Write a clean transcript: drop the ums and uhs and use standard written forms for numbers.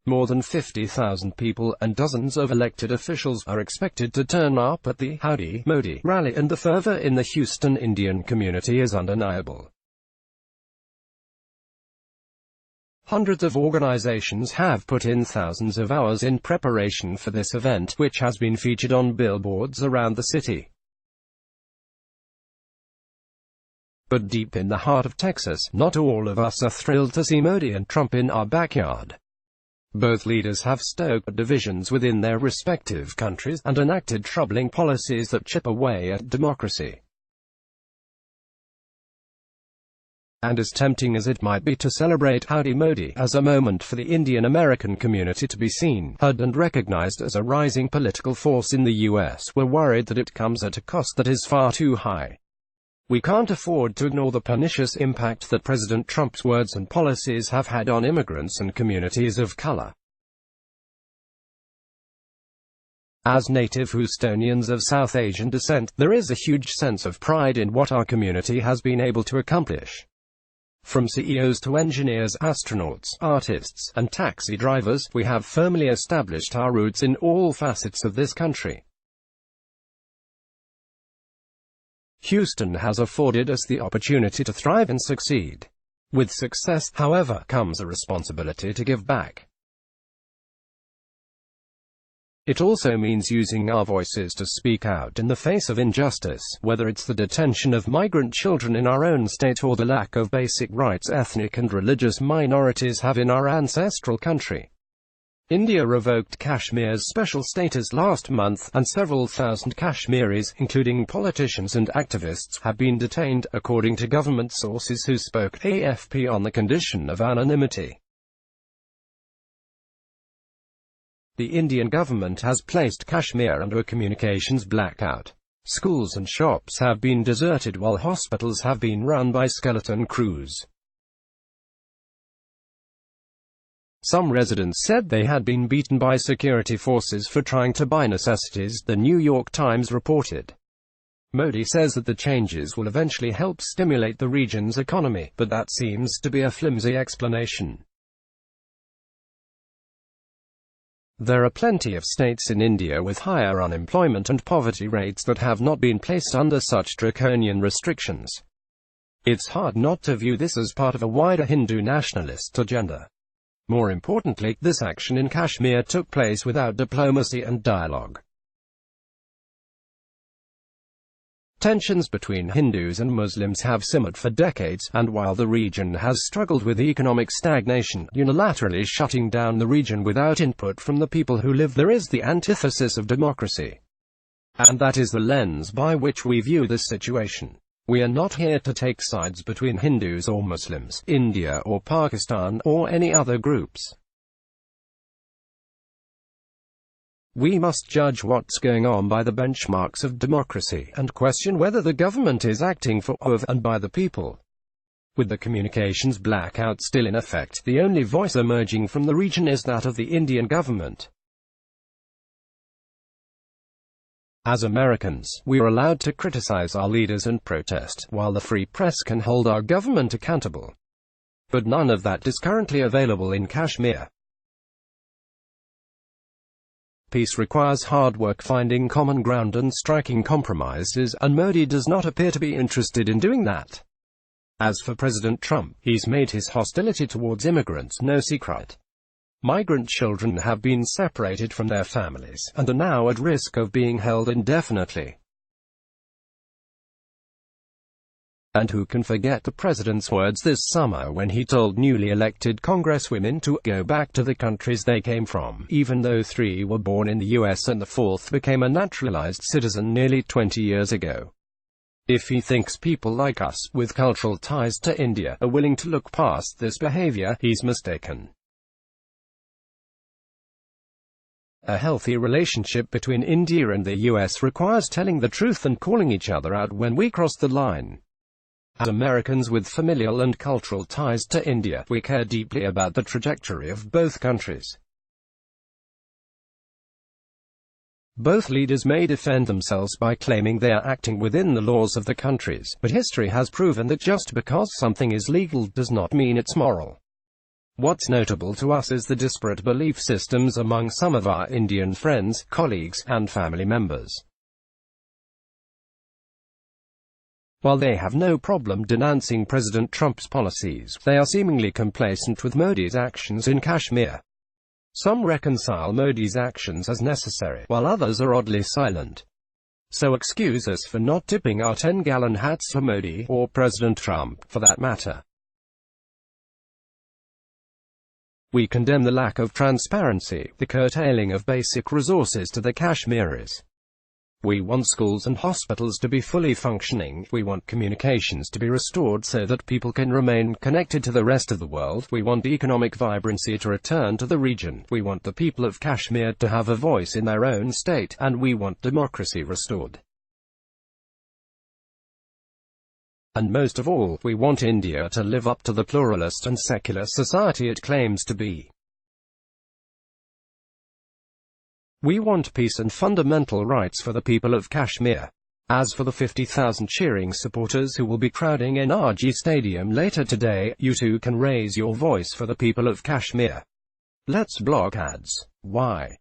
More than 50,000 people and dozens of elected officials are expected to turn up at the Howdy Modi rally, and the fervor in the Houston Indian community is undeniable. Hundreds of organizations have put in thousands of hours in preparation for this event, which has been featured on billboards around the city. But deep in the heart of Texas, not all of us are thrilled to see Modi and Trump in our backyard. Both leaders have stoked divisions within their respective countries, and enacted troubling policies that chip away at democracy. And as tempting as it might be to celebrate Howdy Modi as a moment for the Indian-American community to be seen, heard and recognized as a rising political force in the U.S., we're worried that it comes at a cost that is far too high. We can't afford to ignore the pernicious impact that President Trump's words and policies have had on immigrants and communities of color. As native Houstonians of South Asian descent, there is a huge sense of pride in what our community has been able to accomplish. From CEOs to engineers, astronauts, artists, and taxi drivers, we have firmly established our roots in all facets of this country. Houston has afforded us the opportunity to thrive and succeed. With success, however, comes a responsibility to give back. It also means using our voices to speak out in the face of injustice, whether it's the detention of migrant children in our own state or the lack of basic rights ethnic and religious minorities have in our ancestral country. India revoked Kashmir's special status last month, and several thousand Kashmiris, including politicians and activists, have been detained, according to government sources who spoke to AFP on the condition of anonymity. The Indian government has placed Kashmir under a communications blackout. Schools and shops have been deserted while hospitals have been run by skeleton crews. Some residents said they had been beaten by security forces for trying to buy necessities, the New York Times reported. Modi says that the changes will eventually help stimulate the region's economy, but that seems to be a flimsy explanation. There are plenty of states in India with higher unemployment and poverty rates that have not been placed under such draconian restrictions. It's hard not to view this as part of a wider Hindu nationalist agenda. More importantly, this action in Kashmir took place without diplomacy and dialogue. Tensions between Hindus and Muslims have simmered for decades, and while the region has struggled with economic stagnation, unilaterally shutting down the region without input from the people who live there is the antithesis of democracy. And that is the lens by which we view this situation. We are not here to take sides between Hindus or Muslims, India or Pakistan, or any other groups. We must judge what's going on by the benchmarks of democracy, and question whether the government is acting for, of, and by the people. With the communications blackout still in effect, the only voice emerging from the region is that of the Indian government. As Americans, we are allowed to criticize our leaders and protest, while the free press can hold our government accountable. But none of that is currently available in Kashmir. Peace requires hard work, finding common ground and striking compromises, and Modi does not appear to be interested in doing that. As for President Trump, he's made his hostility towards immigrants no secret. Migrant children have been separated from their families, and are now at risk of being held indefinitely. And who can forget the president's words this summer when he told newly elected congresswomen to go back to the countries they came from, even though 3 were born in the US and the 4th became a naturalized citizen nearly 20 years ago. If he thinks people like us, with cultural ties to India, are willing to look past this behavior, he's mistaken. A healthy relationship between India and the US requires telling the truth and calling each other out when we cross the line. As Americans with familial and cultural ties to India, we care deeply about the trajectory of both countries. Both leaders may defend themselves by claiming they are acting within the laws of the countries, but history has proven that just because something is legal does not mean it's moral. What's notable to us is the disparate belief systems among some of our Indian friends, colleagues, and family members. While they have no problem denouncing President Trump's policies, they are seemingly complacent with Modi's actions in Kashmir. Some reconcile Modi's actions as necessary, while others are oddly silent. So excuse us for not tipping our 10-gallon hats for Modi, or President Trump, for that matter. We condemn the lack of transparency, the curtailing of basic resources to the Kashmiris. We want schools and hospitals to be fully functioning. We want communications to be restored so that people can remain connected to the rest of the world. We want economic vibrancy to return to the region. We want the people of Kashmir to have a voice in their own state, and we want democracy restored. And most of all, we want India to live up to the pluralist and secular society it claims to be. We want peace and fundamental rights for the people of Kashmir. As for the 50,000 cheering supporters who will be crowding NRG Stadium later today, you too can raise your voice for the people of Kashmir. Let's block ads. Why?